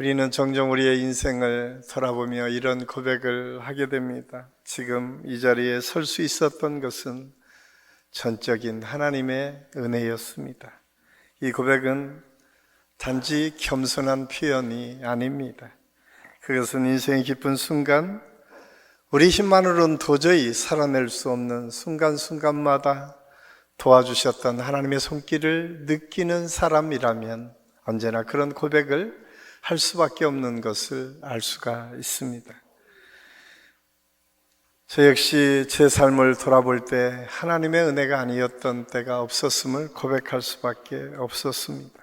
우리는 종종 우리의 인생을 돌아보며 이런 고백을 하게 됩니다. 지금 이 자리에 설 수 있었던 것은 전적인 하나님의 은혜였습니다. 이 고백은 단지 겸손한 표현이 아닙니다. 그것은 인생의 기쁜 순간, 우리 힘만으로는 도저히 살아낼 수 없는 순간순간마다 도와주셨던 하나님의 손길을 느끼는 사람이라면 언제나 그런 고백을 할 수밖에 없는 것을 알 수가 있습니다. 저 역시 제 삶을 돌아볼 때 하나님의 은혜가 아니었던 때가 없었음을 고백할 수밖에 없었습니다.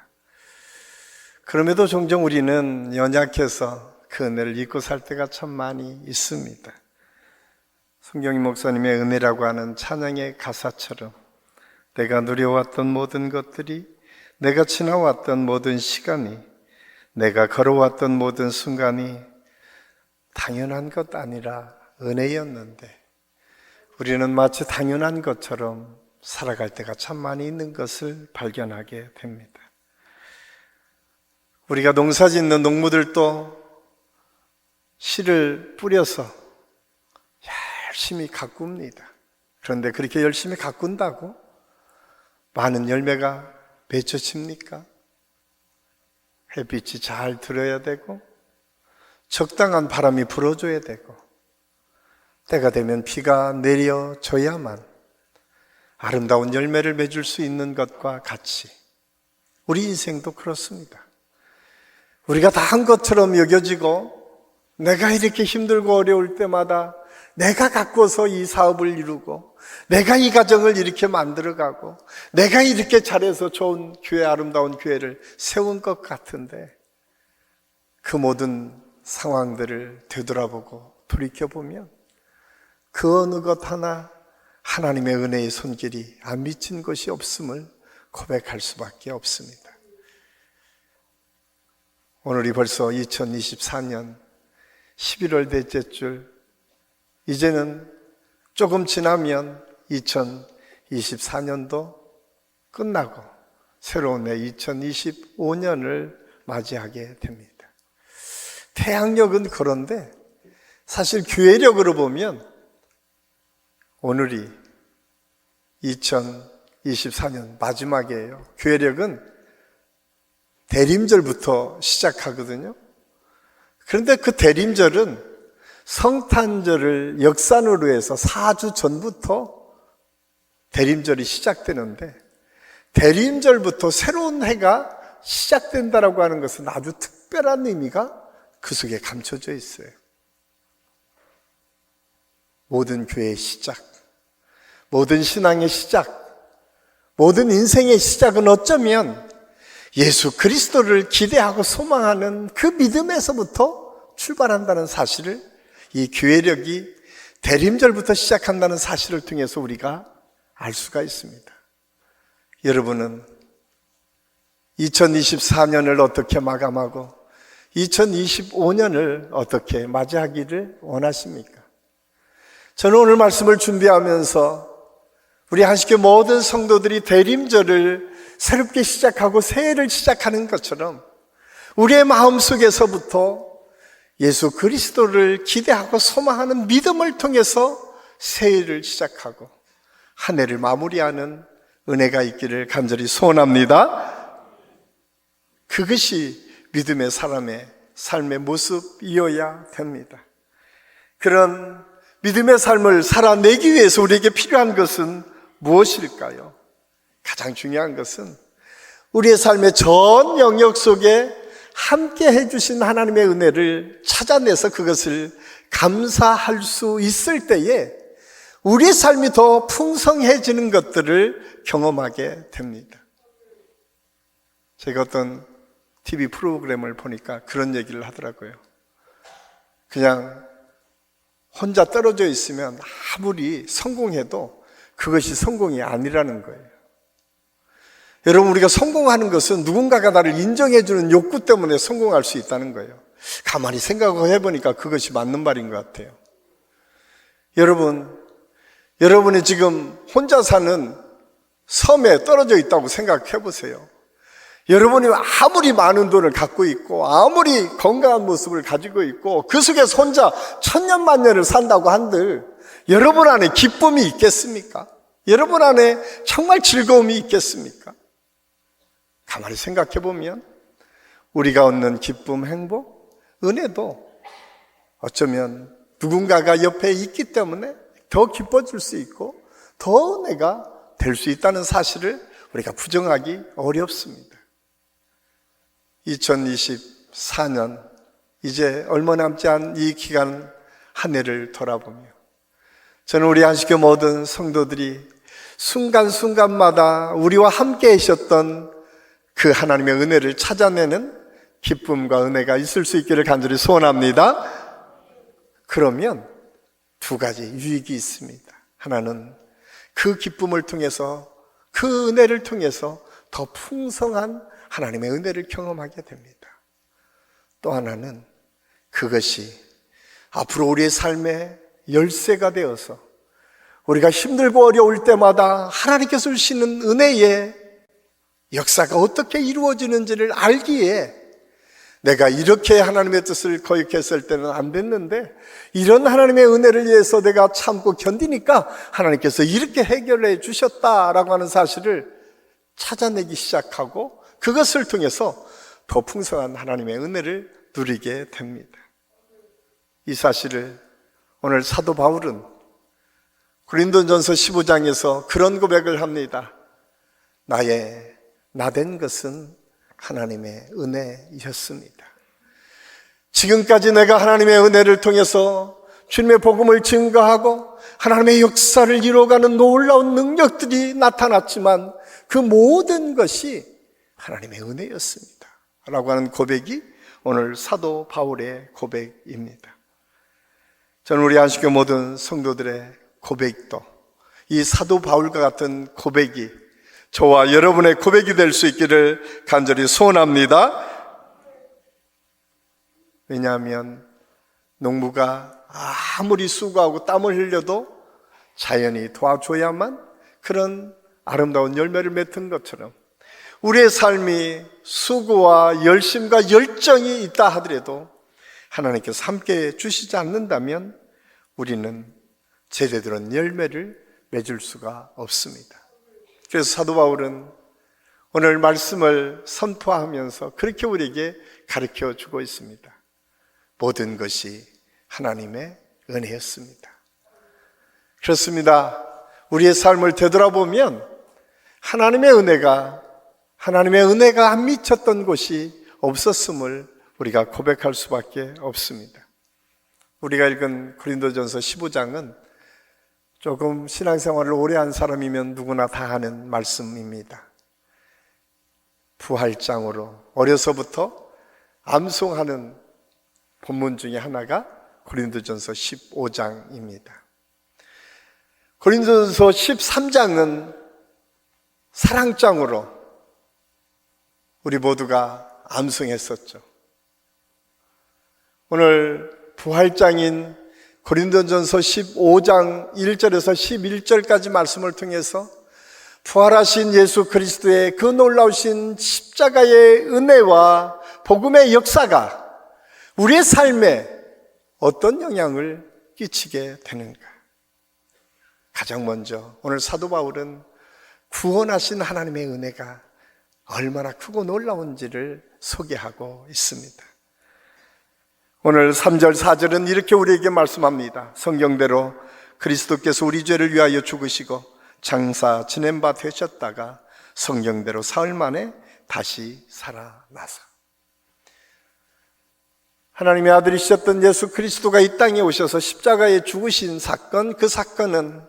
그럼에도 종종 우리는 연약해서 그 은혜를 잊고 살 때가 참 많이 있습니다. 성경인 목사님의 은혜라고 하는 찬양의 가사처럼 내가 누려왔던 모든 것들이, 내가 지나왔던 모든 시간이, 내가 걸어왔던 모든 순간이 당연한 것 아니라 은혜였는데 우리는 마치 당연한 것처럼 살아갈 때가 참 많이 있는 것을 발견하게 됩니다. 우리가 농사 짓는 농부들도 씨를 뿌려서 열심히 가꿉니다. 그런데 그렇게 열심히 가꾼다고 많은 열매가 맺혀집니까? 햇빛이 잘 들어야 되고 적당한 바람이 불어줘야 되고 때가 되면 비가 내려줘야만 아름다운 열매를 맺을 수 있는 것과 같이 우리 인생도 그렇습니다. 우리가 다 한 것처럼 여겨지고 내가 이렇게 힘들고 어려울 때마다 내가 가꿔서 이 사업을 이루고 내가 이 가정을 이렇게 만들어가고 내가 이렇게 잘해서 좋은 교회, 아름다운 교회를 세운 것 같은데 그 모든 상황들을 되돌아보고 돌이켜보면 그 어느 것 하나 하나님의 은혜의 손길이 안 미친 것이 없음을 고백할 수밖에 없습니다. 오늘이 벌써 2024년 11월 넷째 줄, 이제는 조금 지나면 2024년도 끝나고 새로운 해 2025년을 맞이하게 됩니다. 태양력은 그런데 사실 교회력으로 보면 오늘이 2024년 마지막이에요. 교회력은 대림절부터 시작하거든요. 그런데 그 대림절은 성탄절을 역산으로 해서 4주 전부터 대림절이 시작되는데 대림절부터 새로운 해가 시작된다라고 하는 것은 아주 특별한 의미가 그 속에 감춰져 있어요. 모든 교회의 시작, 모든 신앙의 시작, 모든 인생의 시작은 어쩌면 예수 그리스도를 기대하고 소망하는 그 믿음에서부터 출발한다는 사실을, 이 교회력이 대림절부터 시작한다는 사실을 통해서 우리가 알 수가 있습니다. 여러분은 2024년을 어떻게 마감하고 2025년을 어떻게 맞이하기를 원하십니까? 저는 오늘 말씀을 준비하면서 우리 한식교 모든 성도들이 대림절을 새롭게 시작하고 새해를 시작하는 것처럼 우리의 마음속에서부터 예수 그리스도를 기대하고 소망하는 믿음을 통해서 새해를 시작하고 한 해를 마무리하는 은혜가 있기를 간절히 소원합니다. 그것이 믿음의 사람의 삶의 모습이어야 됩니다. 그런 믿음의 삶을 살아내기 위해서 우리에게 필요한 것은 무엇일까요? 가장 중요한 것은 우리의 삶의 전 영역 속에 함께 해주신 하나님의 은혜를 찾아내서 그것을 감사할 수 있을 때에 우리의 삶이 더 풍성해지는 것들을 경험하게 됩니다. 제가 어떤 TV 프로그램을 보니까 그런 얘기를 하더라고요. 그냥 혼자 떨어져 있으면 아무리 성공해도 그것이 성공이 아니라는 거예요. 여러분, 우리가 성공하는 것은 누군가가 나를 인정해주는 욕구 때문에 성공할 수 있다는 거예요. 가만히 생각을 해보니까 그것이 맞는 말인 것 같아요. 여러분이 지금 혼자 사는 섬에 떨어져 있다고 생각해 보세요. 여러분이 아무리 많은 돈을 갖고 있고 아무리 건강한 모습을 가지고 있고 그 속에서 혼자 천년만년을 산다고 한들 여러분 안에 기쁨이 있겠습니까? 여러분 안에 정말 즐거움이 있겠습니까? 가만히 생각해 보면 우리가 얻는 기쁨, 행복, 은혜도 어쩌면 누군가가 옆에 있기 때문에 더 기뻐질 수 있고 더 은혜가 될 수 있다는 사실을 우리가 부정하기 어렵습니다. 2024년 이제 얼마 남지 않은 이 기간 한 해를 돌아보며 저는 우리 안식교 모든 성도들이 순간순간마다 우리와 함께 하셨던 그 하나님의 은혜를 찾아내는 기쁨과 은혜가 있을 수 있기를 간절히 소원합니다. 그러면 두 가지 유익이 있습니다. 하나는 그 기쁨을 통해서 그 은혜를 통해서 더 풍성한 하나님의 은혜를 경험하게 됩니다. 또 하나는 그것이 앞으로 우리의 삶의 열쇠가 되어서 우리가 힘들고 어려울 때마다 하나님께서 주시는 은혜의 역사가 어떻게 이루어지는지를 알기에 내가 이렇게 하나님의 뜻을 거역했을 때는 안 됐는데 이런 하나님의 은혜를 위해서 내가 참고 견디니까 하나님께서 이렇게 해결해 주셨다라고 하는 사실을 찾아내기 시작하고 그것을 통해서 더 풍성한 하나님의 은혜를 누리게 됩니다. 이 사실을 오늘 사도 바울은 고린도전서 15장에서 그런 고백을 합니다. 나의 나된 것은 하나님의 은혜였습니다. 지금까지 내가 하나님의 은혜를 통해서 주님의 복음을 증거하고 하나님의 역사를 이루어가는 놀라운 능력들이 나타났지만 그 모든 것이 하나님의 은혜였습니다 라고 하는 고백이 오늘 사도 바울의 고백입니다. 저는 우리 안식교 모든 성도들의 고백도 이 사도 바울과 같은 고백이 저와 여러분의 고백이 될 수 있기를 간절히 소원합니다. 왜냐하면 농부가 아무리 수고하고 땀을 흘려도 자연이 도와줘야만 그런 아름다운 열매를 맺은 것처럼 우리의 삶이 수고와 열심과 열정이 있다 하더라도 하나님께서 함께 주시지 않는다면 우리는 제대로 된 열매를 맺을 수가 없습니다. 그래서 사도 바울은 오늘 말씀을 선포하면서 그렇게 우리에게 가르쳐 주고 있습니다. 모든 것이 하나님의 은혜였습니다. 그렇습니다. 우리의 삶을 되돌아보면 하나님의 은혜가 안 미쳤던 곳이 없었음을 우리가 고백할 수밖에 없습니다. 우리가 읽은 고린도전서 15장은 조금 신앙생활을 오래 한 사람이면 누구나 다 아는 말씀입니다. 부활장으로 어려서부터 암송하는 본문 중에 하나가 고린도전서 15장입니다. 고린도전서 13장은 사랑장으로 우리 모두가 암송했었죠. 오늘 부활장인 고린도전서 15장 1절에서 11절까지 말씀을 통해서 부활하신 예수 그리스도의 그 놀라우신 십자가의 은혜와 복음의 역사가 우리의 삶에 어떤 영향을 끼치게 되는가? 가장 먼저 오늘 사도 바울은 구원하신 하나님의 은혜가 얼마나 크고 놀라운지를 소개하고 있습니다. 오늘 3절 4절은 이렇게 우리에게 말씀합니다. 성경대로 그리스도께서 우리 죄를 위하여 죽으시고 장사 지낸 바 되셨다가 성경대로 사흘 만에 다시 살아나서 하나님의 아들이셨던 예수 그리스도가 이 땅에 오셔서 십자가에 죽으신 사건, 그 사건은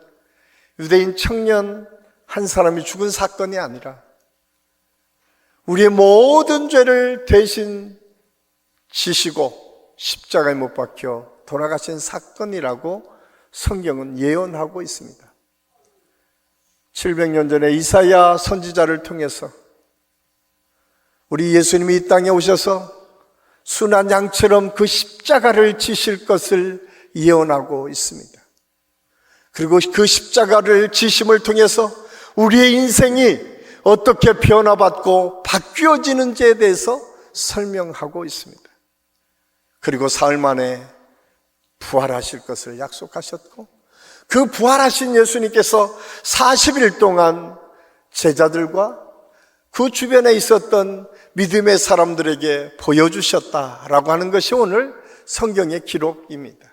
유대인 청년 한 사람이 죽은 사건이 아니라 우리의 모든 죄를 대신 지시고 십자가에 못 박혀 돌아가신 사건이라고 성경은 예언하고 있습니다. 700년 전에 이사야 선지자를 통해서 우리 예수님이 이 땅에 오셔서 순한 양처럼 그 십자가를 지실 것을 예언하고 있습니다. 그리고 그 십자가를 지심을 통해서 우리의 인생이 어떻게 변화받고 바뀌어지는지에 대해서 설명하고 있습니다. 그리고 사흘 만에 부활하실 것을 약속하셨고, 그 부활하신 예수님께서 40일 동안 제자들과 그 주변에 있었던 믿음의 사람들에게 보여주셨다라고 하는 것이 오늘 성경의 기록입니다.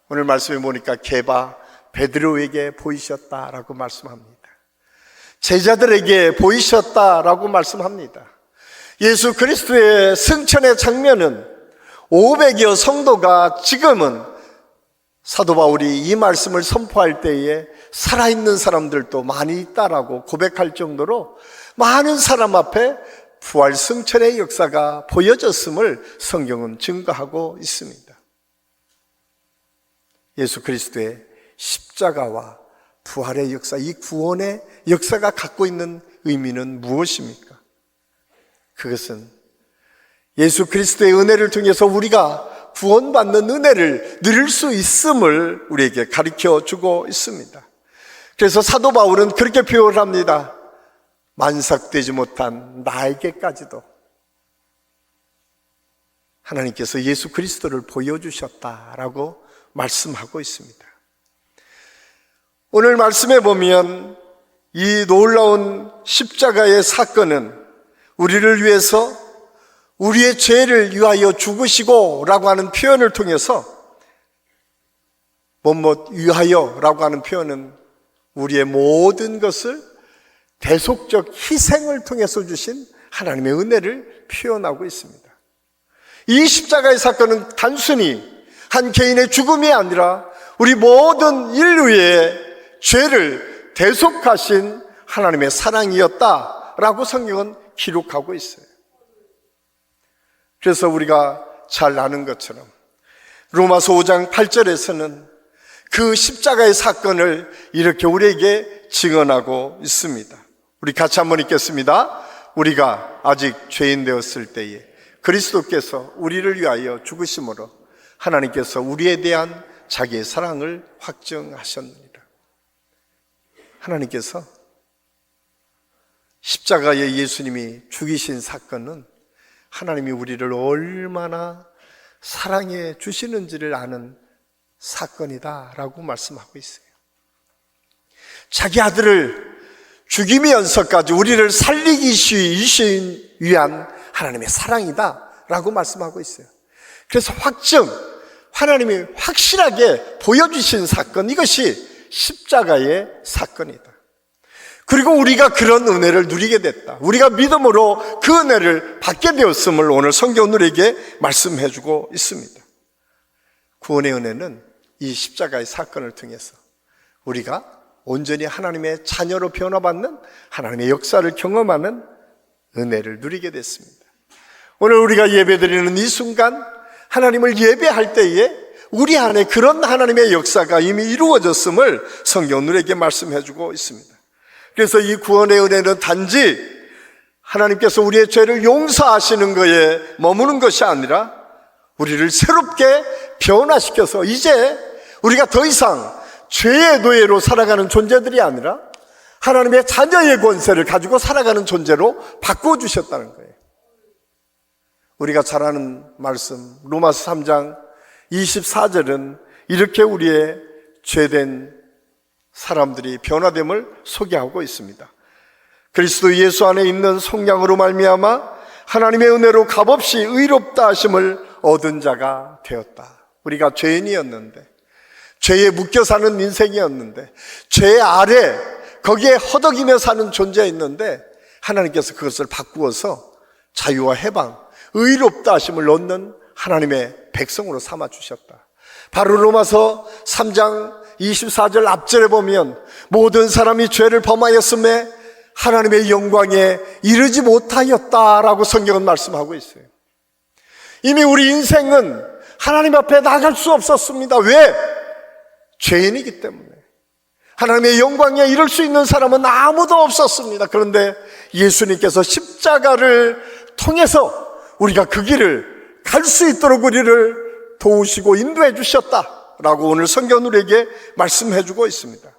오늘 말씀에 보니까 게바 베드로에게 보이셨다라고 말씀합니다. 제자들에게 보이셨다라고 말씀합니다. 예수 그리스도의 승천의 장면은 500여 성도가 지금은 사도 바울이 이 말씀을 선포할 때에 살아있는 사람들도 많이 있다라고 고백할 정도로 많은 사람 앞에 부활 승천의 역사가 보여졌음을 성경은 증거하고 있습니다. 예수 그리스도의 십자가와 부활의 역사, 이 구원의 역사가 갖고 있는 의미는 무엇입니까? 그것은 예수 그리스도의 은혜를 통해서 우리가 구원받는 은혜를 누릴 수 있음을 우리에게 가르쳐 주고 있습니다. 그래서 사도 바울은 그렇게 표현을 합니다. 만삭되지 못한 나에게까지도 하나님께서 예수 그리스도를 보여주셨다라고 말씀하고 있습니다. 오늘 말씀에 보면 이 놀라운 십자가의 사건은 우리를 위해서 우리의 죄를 위하여 죽으시고 라고 하는 표현을 통해서 뭐뭐 위하여 라고 하는 표현은 우리의 모든 것을 대속적 희생을 통해서 주신 하나님의 은혜를 표현하고 있습니다. 이 십자가의 사건은 단순히 한 개인의 죽음이 아니라 우리 모든 인류의 죄를 대속하신 하나님의 사랑이었다라고 성경은 기록하고 있어요. 그래서 우리가 잘 아는 것처럼 로마서 5장 8절에서는 그 십자가의 사건을 이렇게 우리에게 증언하고 있습니다. 우리 같이 한번 읽겠습니다. 우리가 아직 죄인 되었을 때에 그리스도께서 우리를 위하여 죽으심으로 하나님께서 우리에 대한 자기의 사랑을 확증하셨느니라. 하나님께서 십자가에 예수님이 죽이신 사건은 하나님이 우리를 얼마나 사랑해 주시는지를 아는 사건이다라고 말씀하고 있어요. 자기 아들을 죽이면서까지 우리를 살리기 위한 하나님의 사랑이다라고 말씀하고 있어요. 그래서 하나님이 확실하게 보여주신 사건, 이것이 십자가의 사건이다. 그리고 우리가 그런 은혜를 누리게 됐다. 우리가 믿음으로 그 은혜를 받게 되었음을 오늘 성경은 우리에게 말씀해 주고 있습니다. 구원의 은혜는 이 십자가의 사건을 통해서 우리가 온전히 하나님의 자녀로 변화받는 하나님의 역사를 경험하는 은혜를 누리게 됐습니다. 오늘 우리가 예배드리는 이 순간 하나님을 예배할 때에 우리 안에 그런 하나님의 역사가 이미 이루어졌음을 성경은 우리에게 말씀해 주고 있습니다. 그래서 이 구원의 은혜는 단지 하나님께서 우리의 죄를 용서하시는 것에 머무는 것이 아니라 우리를 새롭게 변화시켜서 이제 우리가 더 이상 죄의 노예로 살아가는 존재들이 아니라 하나님의 자녀의 권세를 가지고 살아가는 존재로 바꿔주셨다는 거예요. 우리가 잘 아는 말씀 로마서 3장 24절은 이렇게 우리의 죄된 사람들이 변화됨을 소개하고 있습니다. 그리스도 예수 안에 있는 속량으로 말미암아 하나님의 은혜로 값없이 의롭다 하심을 얻은 자가 되었다. 우리가 죄인이었는데, 죄에 묶여 사는 인생이었는데, 죄 아래 거기에 허덕이며 사는 존재였는데 하나님께서 그것을 바꾸어서 자유와 해방, 의롭다 하심을 얻는 하나님의 백성으로 삼아주셨다. 바로 로마서 3장 24절 앞절에 보면 모든 사람이 죄를 범하였음에 하나님의 영광에 이르지 못하였다라고 성경은 말씀하고 있어요. 이미 우리 인생은 하나님 앞에 나갈 수 없었습니다. 왜? 죄인이기 때문에. 하나님의 영광에 이를 수 있는 사람은 아무도 없었습니다. 그런데 예수님께서 십자가를 통해서 우리가 그 길을 갈 수 있도록 우리를 도우시고 인도해 주셨다라고 오늘 성경 우리에게 말씀해 주고 있습니다.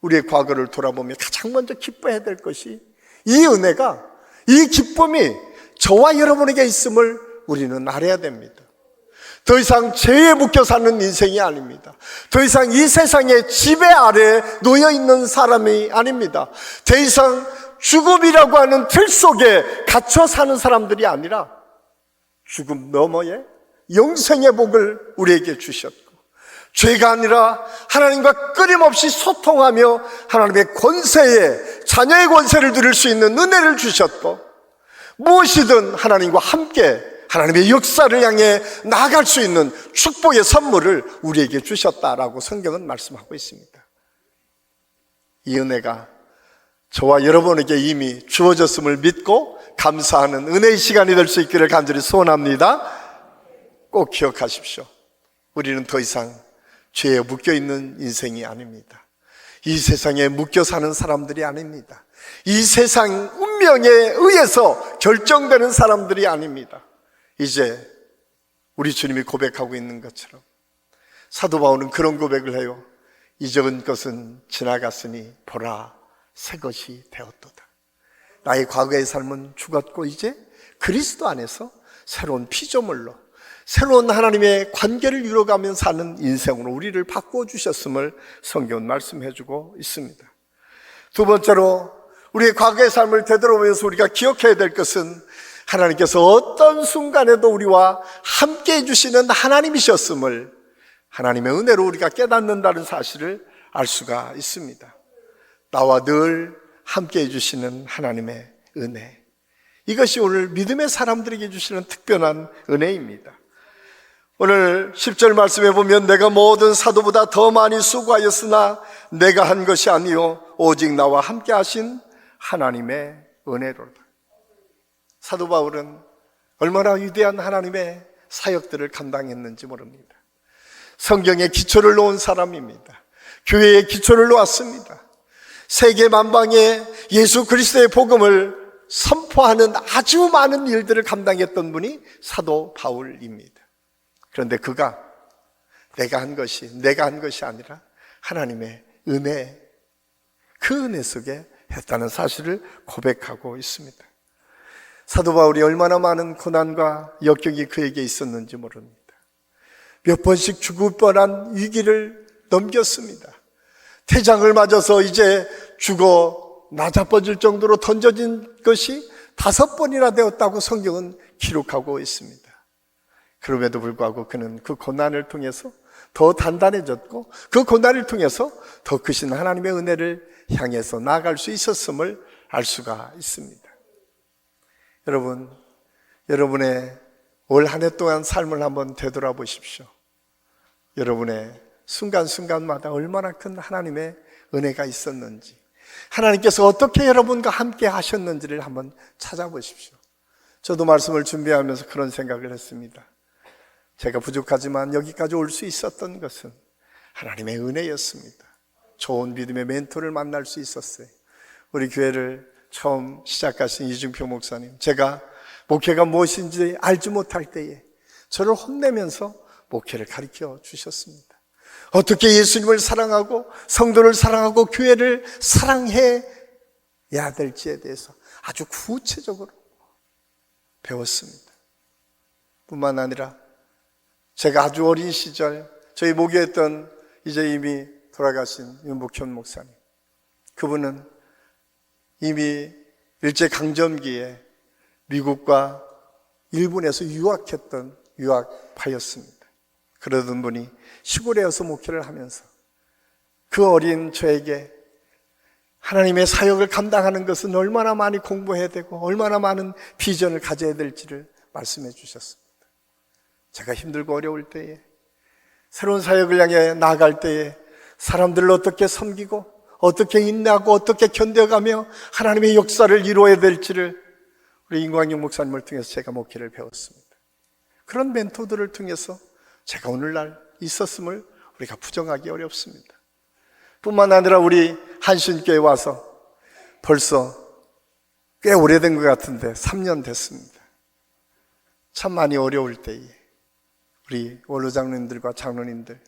우리의 과거를 돌아보며 가장 먼저 기뻐해야 될 것이 이 은혜가, 이 기쁨이 저와 여러분에게 있음을 우리는 알아야 됩니다. 더 이상 죄에 묶여 사는 인생이 아닙니다. 더 이상 이 세상의 지배 아래에 놓여 있는 사람이 아닙니다. 더 이상 죽음이라고 하는 틀 속에 갇혀 사는 사람들이 아니라 죽음 너머에 영생의 복을 우리에게 주셨고, 죄가 아니라 하나님과 끊임없이 소통하며 하나님의 권세에, 자녀의 권세를 누릴 수 있는 은혜를 주셨고, 무엇이든 하나님과 함께 하나님의 역사를 향해 나아갈 수 있는 축복의 선물을 우리에게 주셨다라고 성경은 말씀하고 있습니다. 이 은혜가 저와 여러분에게 이미 주어졌음을 믿고 감사하는 은혜의 시간이 될 수 있기를 간절히 소원합니다. 꼭 기억하십시오. 우리는 더 이상 죄에 묶여있는 인생이 아닙니다. 이 세상에 묶여 사는 사람들이 아닙니다. 이 세상 운명에 의해서 결정되는 사람들이 아닙니다. 이제 우리 주님이 고백하고 있는 것처럼 사도 바울은 그런 고백을 해요. 이적은 것은 지나갔으니 보라, 새 것이 되었도다. 나의 과거의 삶은 죽었고 이제 그리스도 안에서 새로운 피조물로, 새로운 하나님의 관계를 이루어가며 사는 인생으로 우리를 바꾸어 주셨음을 성경은 말씀해 주고 있습니다. 두 번째로 우리의 과거의 삶을 되돌아보면서 우리가 기억해야 될 것은 하나님께서 어떤 순간에도 우리와 함께 해주시는 하나님이셨음을, 하나님의 은혜로 우리가 깨닫는다는 사실을 알 수가 있습니다. 나와 늘 함께 해주시는 하나님의 은혜, 이것이 오늘 믿음의 사람들에게 주시는 특별한 은혜입니다. 오늘 10절 말씀에 보면 내가 모든 사도보다 더 많이 수고하였으나 내가 한 것이 아니요 오직 나와 함께 하신 하나님의 은혜로다. 사도 바울은 얼마나 위대한 하나님의 사역들을 감당했는지 모릅니다. 성경에 기초를 놓은 사람입니다. 교회에 기초를 놓았습니다. 세계 만방에 예수 그리스도의 복음을 선포하는 아주 많은 일들을 감당했던 분이 사도 바울입니다. 그런데 그가 내가 한 것이 아니라 하나님의 은혜, 그 은혜 속에 했다는 사실을 고백하고 있습니다. 사도 바울이 얼마나 많은 고난과 역경이 그에게 있었는지 모릅니다. 몇 번씩 죽을 뻔한 위기를 넘겼습니다. 태장을 맞아서 이제 죽어 나자빠질 정도로 던져진 것이 5번이나 되었다고 성경은 기록하고 있습니다. 그럼에도 불구하고 그는 그 고난을 통해서 더 단단해졌고, 그 고난을 통해서 더 크신 하나님의 은혜를 향해서 나아갈 수 있었음을 알 수가 있습니다. 여러분, 여러분의 올 한 해 동안 삶을 한번 되돌아보십시오. 여러분의 순간순간마다 얼마나 큰 하나님의 은혜가 있었는지, 하나님께서 어떻게 여러분과 함께 하셨는지를 한번 찾아보십시오. 저도 말씀을 준비하면서 그런 생각을 했습니다. 제가 부족하지만 여기까지 올 수 있었던 것은 하나님의 은혜였습니다. 좋은 믿음의 멘토를 만날 수 있었어요. 우리 교회를 처음 시작하신 이중표 목사님, 제가 목회가 무엇인지 알지 못할 때에 저를 혼내면서 목회를 가르쳐 주셨습니다. 어떻게 예수님을 사랑하고 성도를 사랑하고 교회를 사랑해야 될지에 대해서 아주 구체적으로 배웠습니다. 뿐만 아니라 제가 아주 어린 시절 저희 목회했던 이제 이미 돌아가신 윤복현 목사님, 그분은 이미 일제강점기에 미국과 일본에서 유학했던 유학파였습니다. 그러던 분이 시골에 와서 목회를 하면서 그 어린 저에게 하나님의 사역을 감당하는 것은 얼마나 많이 공부해야 되고 얼마나 많은 비전을 가져야 될지를 말씀해 주셨습니다. 제가 힘들고 어려울 때에, 새로운 사역을 향해 나아갈 때에 사람들을 어떻게 섬기고 어떻게 인내하고 어떻게 견뎌가며 하나님의 역사를 이루어야 될지를 우리 임광용 목사님을 통해서 제가 목회를 배웠습니다. 그런 멘토들을 통해서 제가 오늘날 있었음을 우리가 부정하기 어렵습니다. 뿐만 아니라 우리 한신교회 와서 벌써 꽤 오래된 것 같은데 3년 됐습니다. 참 많이 어려울 때에 우리 원로장님들과 장로님들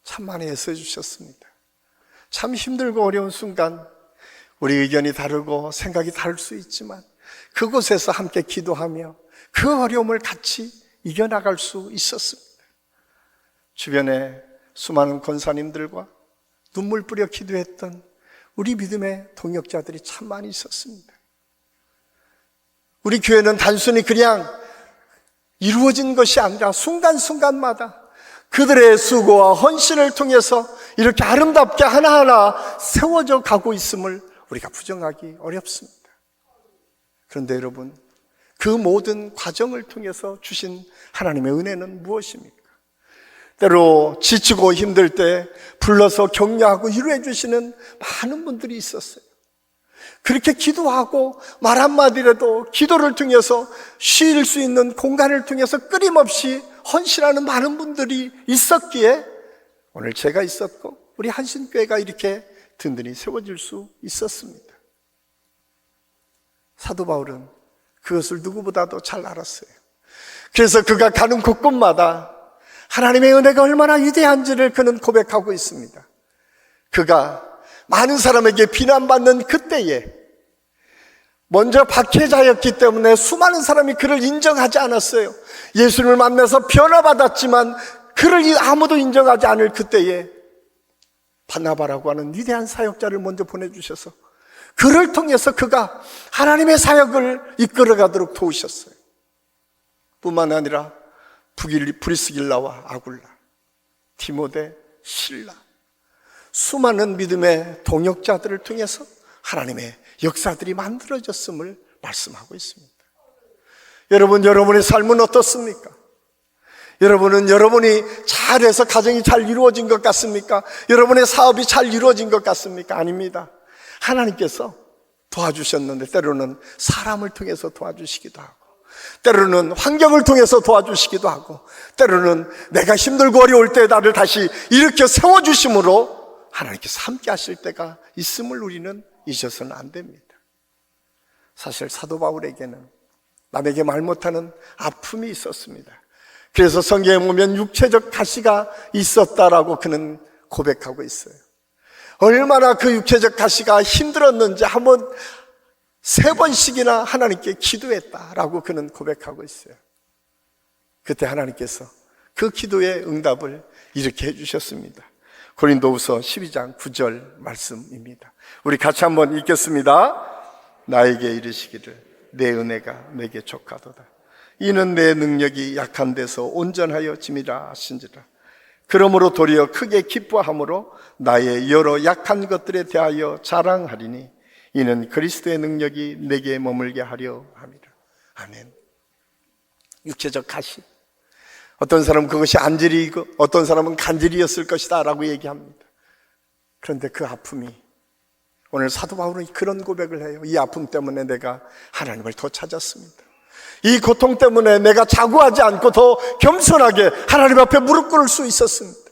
참 많이 애써주셨습니다. 참 힘들고 어려운 순간 우리 의견이 다르고 생각이 다를 수 있지만 그곳에서 함께 기도하며 그 어려움을 같이 이겨나갈 수 있었습니다. 주변에 수많은 권사님들과 눈물 뿌려 기도했던 우리 믿음의 동역자들이 참 많이 있었습니다. 우리 교회는 단순히 그냥 이루어진 것이 아니라 순간순간마다 그들의 수고와 헌신을 통해서 이렇게 아름답게 하나하나 세워져 가고 있음을 우리가 부정하기 어렵습니다. 그런데 여러분, 그 모든 과정을 통해서 주신 하나님의 은혜는 무엇입니까? 때로 지치고 힘들 때 불러서 격려하고 위로해 주시는 많은 분들이 있었어요. 그렇게 기도하고 말 한마디라도 기도를 통해서 쉴 수 있는 공간을 통해서 끊임없이 헌신하는 많은 분들이 있었기에 오늘 제가 있었고 우리 한신교회가 이렇게 든든히 세워질 수 있었습니다. 사도 바울은 그것을 누구보다도 잘 알았어요. 그래서 그가 가는 곳곳마다 하나님의 은혜가 얼마나 위대한지를 그는 고백하고 있습니다. 그가 많은 사람에게 비난받는 그때에 먼저 박해자였기 때문에 수많은 사람이 그를 인정하지 않았어요. 예수님을 만나서 변화받았지만 그를 아무도 인정하지 않을 그때에 바나바라고 하는 위대한 사역자를 먼저 보내주셔서 그를 통해서 그가 하나님의 사역을 이끌어가도록 도우셨어요. 뿐만 아니라 브리스길라와 아굴라, 디모데, 실라, 수많은 믿음의 동역자들을 통해서 하나님의 역사들이 만들어졌음을 말씀하고 있습니다. 여러분, 여러분의 삶은 어떻습니까? 여러분은 여러분이 잘해서 가정이 잘 이루어진 것 같습니까? 여러분의 사업이 잘 이루어진 것 같습니까? 아닙니다. 하나님께서 도와주셨는데 때로는 사람을 통해서 도와주시기도 하고 때로는 환경을 통해서 도와주시기도 하고 때로는 내가 힘들고 어려울 때 나를 다시 일으켜 세워주심으로 하나님께서 함께 하실 때가 있음을 우리는 잊어서는 안 됩니다. 사실 사도 바울에게는 남에게 말 못하는 아픔이 있었습니다. 그래서 성경에 보면 육체적 가시가 있었다라고 그는 고백하고 있어요. 얼마나 그 육체적 가시가 힘들었는지 한번 3번씩이나 하나님께 기도했다라고 그는 고백하고 있어요. 그때 하나님께서 그 기도의 응답을 이렇게 해주셨습니다. 고린도후서 12장 9절 말씀입니다. 우리 같이 한번 읽겠습니다. 나에게 이르시기를 내 은혜가 내게 족하도다. 이는 내 능력이 약한 데서 온전하여 짐이라 하신지라. 그러므로 도리어 크게 기뻐함으로 나의 여러 약한 것들에 대하여 자랑하리니 이는 그리스도의 능력이 내게 머물게 하려 함이라. 아멘. 육체적 가시, 어떤 사람은 그것이 안질이고 어떤 사람은 간질이었을 것이다 라고 얘기합니다. 그런데 그 아픔이, 오늘 사도 바울은 그런 고백을 해요. 이 아픔 때문에 내가 하나님을 더 찾았습니다. 이 고통 때문에 내가 자고하지 않고 더 겸손하게 하나님 앞에 무릎 꿇을 수 있었습니다.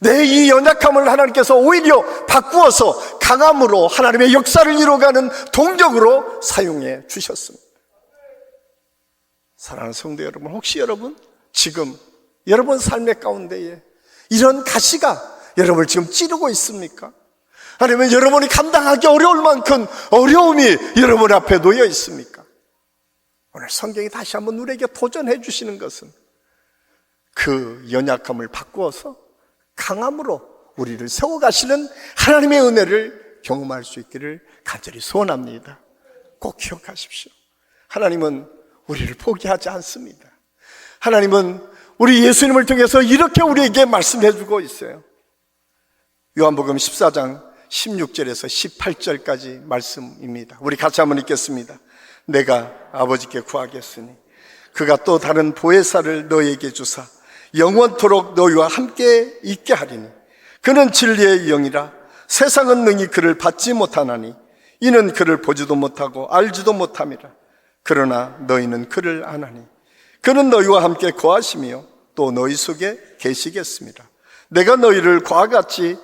내 이 연약함을 하나님께서 오히려 바꾸어서 강함으로 하나님의 역사를 이루어가는 동력으로 사용해 주셨습니다. 사랑하는 성도 여러분, 혹시 여러분 지금 여러분 삶의 가운데에 이런 가시가 여러분을 지금 찌르고 있습니까? 아니면 여러분이 감당하기 어려울 만큼 어려움이 여러분 앞에 놓여 있습니까? 오늘 성경이 다시 한번 우리에게 도전해 주시는 것은 그 연약함을 바꾸어서 강함으로 우리를 세워가시는 하나님의 은혜를 경험할 수 있기를 간절히 소원합니다. 꼭 기억하십시오. 하나님은 우리를 포기하지 않습니다. 하나님은 우리 예수님을 통해서 이렇게 우리에게 말씀해 주고 있어요. 요한복음 14장 16절에서 18절까지 말씀입니다. 우리 같이 한번 읽겠습니다. 내가 아버지께 구하겠으니 그가 또 다른 보혜사를 너에게 주사 영원토록 너희와 함께 있게 하리니 그는 진리의 영이라 세상은 능히 그를 받지 못하나니 이는 그를 보지도 못하고 알지도 못함이라. 그러나 너희는 그를 아나니 그는 너희와 함께 거하시며 또 너희 속에 계시겠습니다. 내가 너희를 그와 같이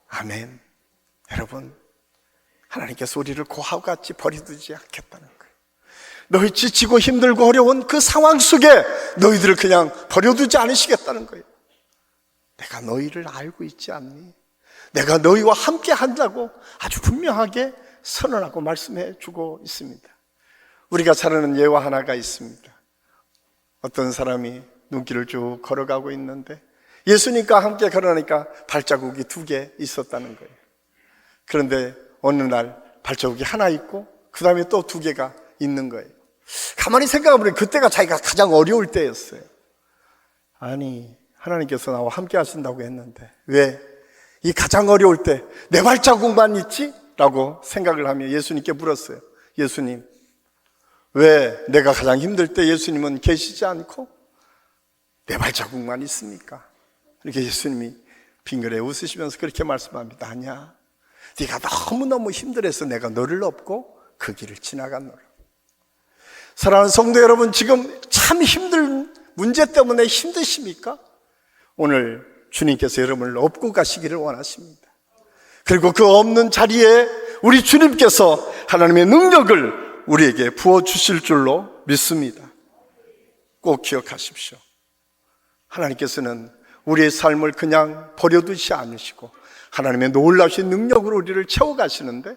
아멘. 여러분, 하나님께서 우리를 그와 같이 버려두지 않겠다는 거예요. 너희 지치고 힘들고 어려운 그 상황 속에 너희들을 그냥 버려두지 않으시겠다는 거예요. 내가 너희를 알고 있지 않니? 내가 너희와 함께 한다고 아주 분명하게 선언하고 말씀해 주고 있습니다. 우리가 잘 아는 예화 하나가 있습니다. 어떤 사람이 눈길을 쭉 걸어가고 있는데 예수님과 함께 걸어가니까 발자국이 2개 있었다는 거예요. 그런데 어느 날 발자국이 하나 있고 그 다음에 또 2개가 있는 거예요. 가만히 생각해보니 그때가 자기가 가장 어려울 때였어요. 아니, 하나님께서 나와 함께 하신다고 했는데 왜 이 가장 어려울 때 내 발자국만 있지? 라고 생각을 하며 예수님께 물었어요. 예수님, 왜 내가 가장 힘들 때 예수님은 계시지 않고 내 발자국만 있습니까? 이렇게 예수님이 빙그레 웃으시면서 그렇게 말씀합니다. 아니야, 네가 너무너무 힘들어서 내가 너를 업고 그 길을 지나갔노라. 사랑하는 성도 여러분, 지금 참 힘든 문제 때문에 힘드십니까? 오늘 주님께서 여러분을 업고 가시기를 원하십니다. 그리고 그 없는 자리에 우리 주님께서 하나님의 능력을 우리에게 부어주실 줄로 믿습니다. 꼭 기억하십시오. 하나님께서는 우리의 삶을 그냥 버려두지 않으시고 하나님의 놀라우신 능력으로 우리를 채워가시는데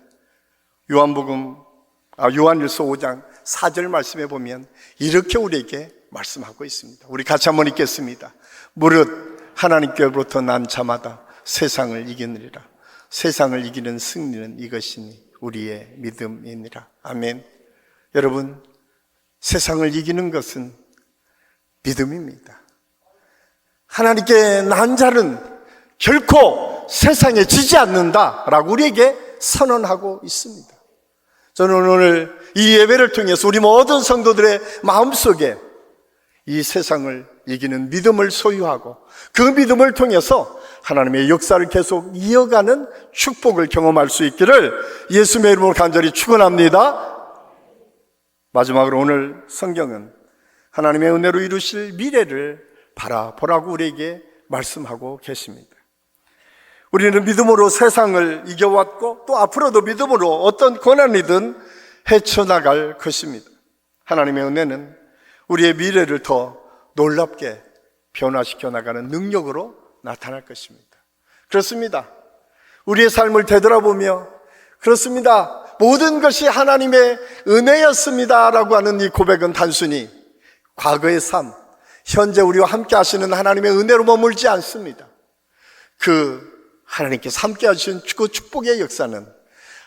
요한일서 5장 4절 말씀에 보면 이렇게 우리에게 말씀하고 있습니다. 우리 같이 한번 읽겠습니다. 무릇 하나님께로부터 난 자마다 세상을 이기느리라. 세상을 이기는 승리는 이것이니 우리의 믿음이니라. 아멘. 여러분, 세상을 이기는 것은 믿음입니다. 하나님께 난 자는 결코 세상에 지지 않는다라고 우리에게 선언하고 있습니다. 저는 오늘 이 예배를 통해서 우리 모든 성도들의 마음속에 이 세상을 이기는 믿음을 소유하고 그 믿음을 통해서 하나님의 역사를 계속 이어가는 축복을 경험할 수 있기를 예수님의 이름으로 간절히 축원합니다. 마지막으로 오늘 성경은 하나님의 은혜로 이루실 미래를 바라보라고 우리에게 말씀하고 계십니다. 우리는 믿음으로 세상을 이겨왔고 또 앞으로도 믿음으로 어떤 고난이든 헤쳐나갈 것입니다. 하나님의 은혜는 우리의 미래를 더 놀랍게 변화시켜 나가는 능력으로 나타날 것입니다. 그렇습니다. 우리의 삶을 되돌아보며 그렇습니다. 모든 것이 하나님의 은혜였습니다 라고 하는 이 고백은 단순히 과거의 삶, 현재 우리와 함께 하시는 하나님의 은혜로 머물지 않습니다. 그 하나님께서 함께 하신 그 축복의 역사는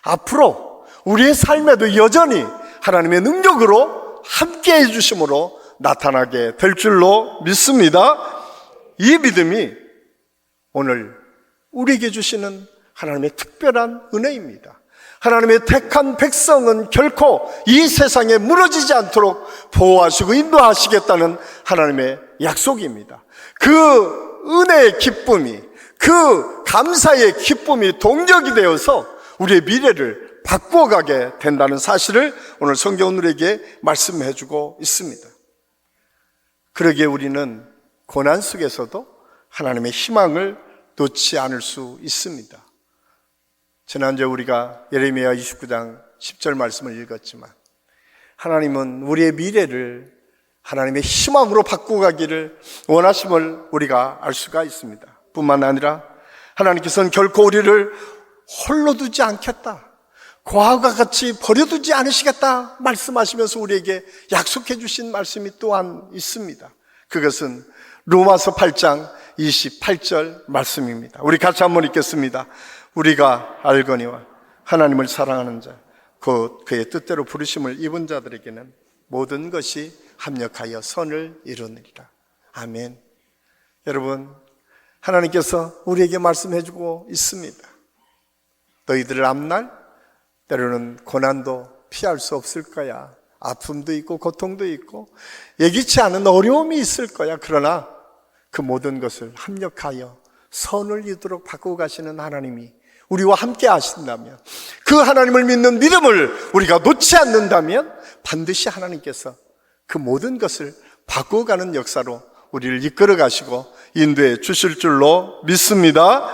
앞으로 우리의 삶에도 여전히 하나님의 능력으로 함께 해주심으로 나타나게 될 줄로 믿습니다. 이 믿음이 오늘 우리에게 주시는 하나님의 특별한 은혜입니다. 하나님의 택한 백성은 결코 이 세상에 무너지지 않도록 보호하시고 인도하시겠다는 하나님의 약속입니다. 그 은혜의 기쁨이, 그 감사의 기쁨이 동력이 되어서 우리의 미래를 바꾸어가게 된다는 사실을 오늘 성경은 우리에게 말씀해주고 있습니다. 그러기에 우리는 고난 속에서도 하나님의 희망을 놓지 않을 수 있습니다. 지난주에 우리가 예레미야 29장 10절 말씀을 읽었지만 하나님은 우리의 미래를 하나님의 희망으로 바꾸어가기를 원하심을 우리가 알 수가 있습니다. 뿐만 아니라 하나님께서는 결코 우리를 홀로 두지 않겠다, 과거와 같이 버려두지 않으시겠다 말씀하시면서 우리에게 약속해 주신 말씀이 또한 있습니다. 그것은 로마서 8장 28절 말씀입니다. 우리 같이 한번 읽겠습니다. 우리가 알거니와 하나님을 사랑하는 자 곧 그의 뜻대로 부르심을 입은 자들에게는 모든 것이 합력하여 선을 이루느니라. 아멘. 여러분, 하나님께서 우리에게 말씀해주고 있습니다. 너희들 앞날 때로는 고난도 피할 수 없을 거야. 아픔도 있고 고통도 있고 예기치 않은 어려움이 있을 거야. 그러나 그 모든 것을 합력하여 선을 이루도록 바꾸고 가시는 하나님이 우리와 함께 하신다면, 그 하나님을 믿는 믿음을 우리가 놓지 않는다면 반드시 하나님께서 그 모든 것을 바꾸어가는 역사로 우리를 이끌어 가시고 인도해 주실 줄로 믿습니다.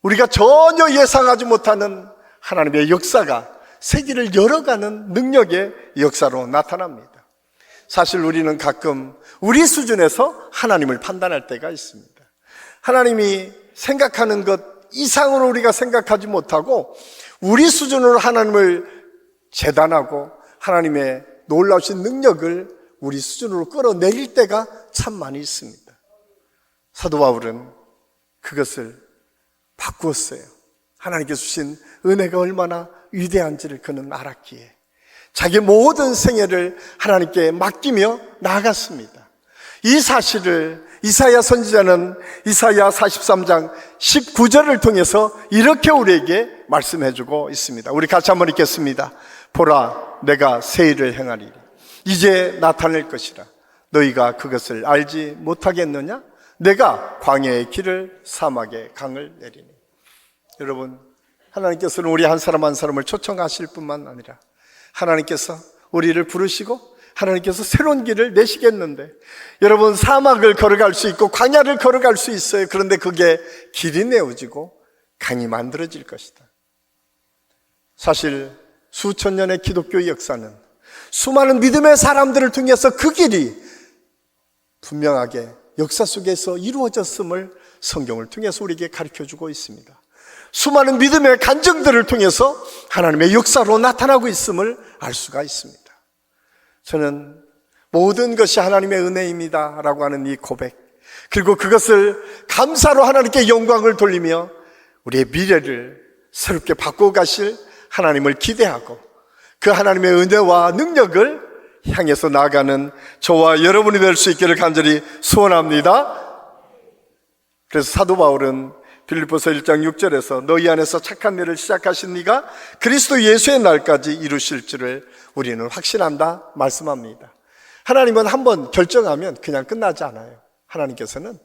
우리가 전혀 예상하지 못하는 하나님의 역사가 세계를 열어가는 능력의 역사로 나타납니다. 사실 우리는 가끔 우리 수준에서 하나님을 판단할 때가 있습니다. 하나님이 생각하는 것 이상으로 우리가 생각하지 못하고 우리 수준으로 하나님을 재단하고 하나님의 놀라우신 능력을 우리 수준으로 끌어내릴 때가 참 많이 있습니다. 사도 바울은 그것을 바꾸었어요. 하나님께서 주신 은혜가 얼마나 위대한지를 그는 알았기에 자기 모든 생애를 하나님께 맡기며 나아갔습니다. 이 사실을 이사야 선지자는 이사야 43장 19절을 통해서 이렇게 우리에게 말씀해주고 있습니다. 우리 같이 한번 읽겠습니다. 보라, 내가 새 일을 행하리니 이제 나타낼 것이라. 너희가 그것을 알지 못하겠느냐? 내가 광야의 길을 사막의 강을 내리니. 여러분, 하나님께서는 우리 한 사람 한 사람을 초청하실 뿐만 아니라 하나님께서 우리를 부르시고 하나님께서 새로운 길을 내시겠는데, 여러분, 사막을 걸어갈 수 있고 광야를 걸어갈 수 있어요. 그런데 그게 길이 내어지고 강이 만들어질 것이다. 사실 수천 년의 기독교의 역사는 수많은 믿음의 사람들을 통해서 그 길이 분명하게 역사 속에서 이루어졌음을 성경을 통해서 우리에게 가르쳐주고 있습니다. 수많은 믿음의 간증들을 통해서 하나님의 역사로 나타나고 있음을 알 수가 있습니다. 저는 모든 것이 하나님의 은혜입니다 라고 하는 이 고백, 그리고 그것을 감사로 하나님께 영광을 돌리며 우리의 미래를 새롭게 바꿔가실 하나님을 기대하고 그 하나님의 은혜와 능력을 향해서 나아가는 저와 여러분이 될 수 있기를 간절히 소원합니다. 그래서 사도 바울은 빌립보서 1장 6절에서 너희 안에서 착한 일을 시작하신 이가 그리스도 예수의 날까지 이루실 줄을 우리는 확신한다 말씀합니다. 하나님은 한번 결정하면 그냥 끝나지 않아요. 하나님께서는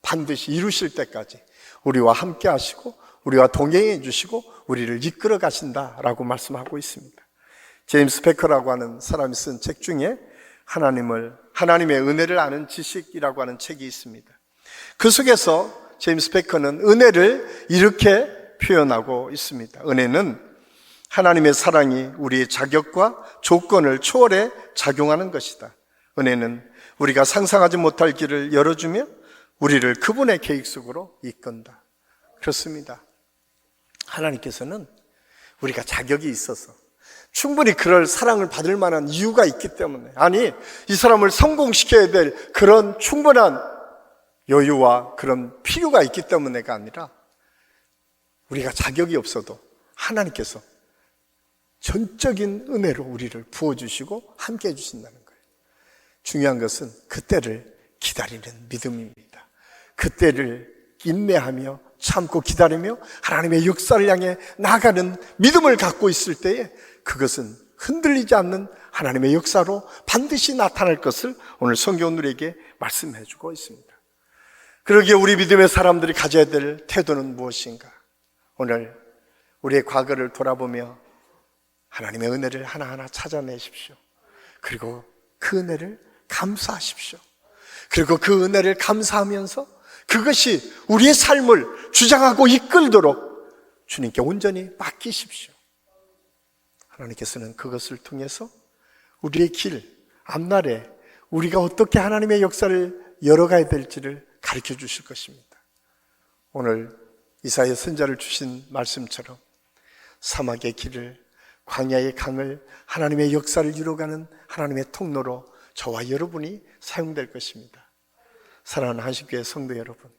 반드시 이루실 때까지 우리와 함께 하시고 우리와 동행해 주시고 우리를 이끌어 가신다라고 말씀하고 있습니다. 제임스 베커라고 하는 사람이 쓴 책 중에 하나님의 은혜를 아는 지식이라고 하는 책이 있습니다. 그 속에서 제임스 베커는 은혜를 이렇게 표현하고 있습니다. 은혜는 하나님의 사랑이 우리의 자격과 조건을 초월해 작용하는 것이다. 은혜는 우리가 상상하지 못할 길을 열어주며 우리를 그분의 계획 속으로 이끈다. 그렇습니다. 하나님께서는 우리가 자격이 있어서 충분히 그럴 사랑을 받을 만한 이유가 있기 때문에, 아니, 이 사람을 성공시켜야 될 그런 충분한 여유와 그런 필요가 있기 때문에가 아니라 우리가 자격이 없어도 하나님께서 전적인 은혜로 우리를 부어주시고 함께 해주신다는 거예요. 중요한 것은 그때를 기다리는 믿음입니다. 그때를 인내하며 참고 기다리며 하나님의 역사를 향해 나아가는 믿음을 갖고 있을 때에 그것은 흔들리지 않는 하나님의 역사로 반드시 나타날 것을 오늘 성경은 우리에게 말씀해 주고 있습니다. 그러기에 우리 믿음의 사람들이 가져야 될 태도는 무엇인가? 오늘 우리의 과거를 돌아보며 하나님의 은혜를 하나하나 찾아내십시오. 그리고 그 은혜를 감사하십시오. 그리고 그 은혜를 감사하면서 그것이 우리의 삶을 주장하고 이끌도록 주님께 온전히 맡기십시오. 하나님께서는 그것을 통해서 우리의 길, 앞날에 우리가 어떻게 하나님의 역사를 열어가야 될지를 가르쳐 주실 것입니다. 오늘 이사야 선지자를 주신 말씀처럼 사막의 길을, 광야의 강을 하나님의 역사를 이루어가는 하나님의 통로로 저와 여러분이 사용될 것입니다. 사랑하는 한식교회 성도 여러분,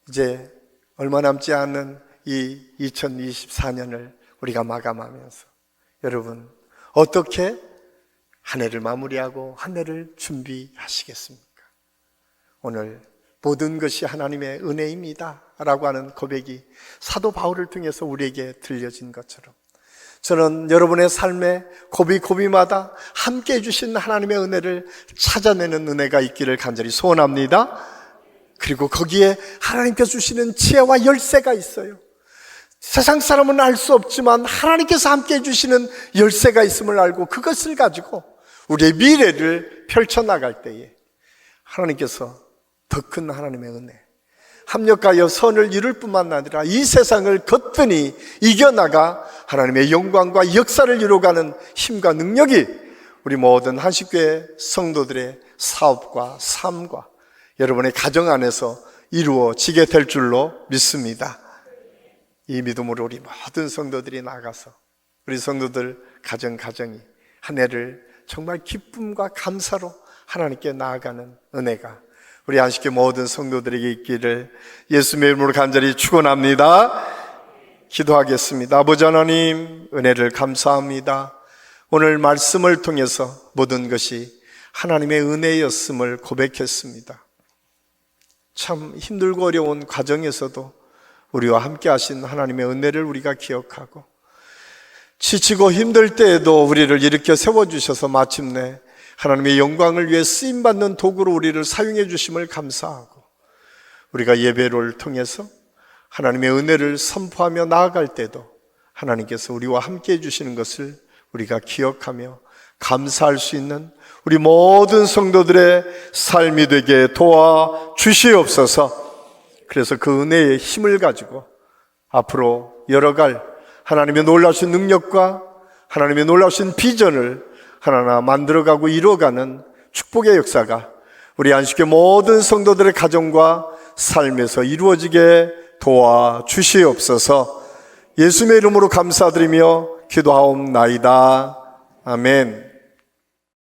이제 얼마 남지 않은 이 2024년을 우리가 마감하면서 여러분 어떻게 한 해를 마무리하고 한 해를 준비하시겠습니까? 오늘 모든 것이 하나님의 은혜입니다 라고 하는 고백이 사도 바울을 통해서 우리에게 들려진 것처럼 저는 여러분의 삶에 고비고비마다 함께 해주신 하나님의 은혜를 찾아내는 은혜가 있기를 간절히 소원합니다. 그리고 거기에 하나님께서 주시는 지혜와 열쇠가 있어요. 세상 사람은 알 수 없지만 하나님께서 함께 해주시는 열쇠가 있음을 알고 그것을 가지고 우리의 미래를 펼쳐나갈 때에 하나님께서 더 큰 하나님의 은혜, 합력하여 선을 이룰 뿐만 아니라 이 세상을 거뜬히 이겨나가 하나님의 영광과 역사를 이루어가는 힘과 능력이 우리 모든 한식교회 성도들의 사업과 삶과 여러분의 가정 안에서 이루어지게 될 줄로 믿습니다. 이 믿음으로 우리 모든 성도들이 나가서 우리 성도들 가정이 한 해를 정말 기쁨과 감사로 하나님께 나아가는 은혜가 우리 안식교 모든 성도들에게 있기를 예수님의 이름으로 간절히 축원합니다. 기도하겠습니다. 아버지 하나님, 은혜를 감사합니다. 오늘 말씀을 통해서 모든 것이 하나님의 은혜였음을 고백했습니다. 참 힘들고 어려운 과정에서도 우리와 함께 하신 하나님의 은혜를 우리가 기억하고, 지치고 힘들 때에도 우리를 일으켜 세워주셔서 마침내 하나님의 영광을 위해 쓰임받는 도구로 우리를 사용해 주심을 감사하고, 우리가 예배를 통해서 하나님의 은혜를 선포하며 나아갈 때도 하나님께서 우리와 함께 해주시는 것을 우리가 기억하며 감사할 수 있는 우리 모든 성도들의 삶이 되게 도와주시옵소서. 그래서 그 은혜의 힘을 가지고 앞으로 열어갈 하나님의 놀라우신 능력과 하나님의 놀라우신 비전을 하나하나 만들어가고 이루어가는 축복의 역사가 우리 안식교 모든 성도들의 가정과 삶에서 이루어지게 도와주시옵소서. 예수님의 이름으로 감사드리며 기도하옵나이다. 아멘.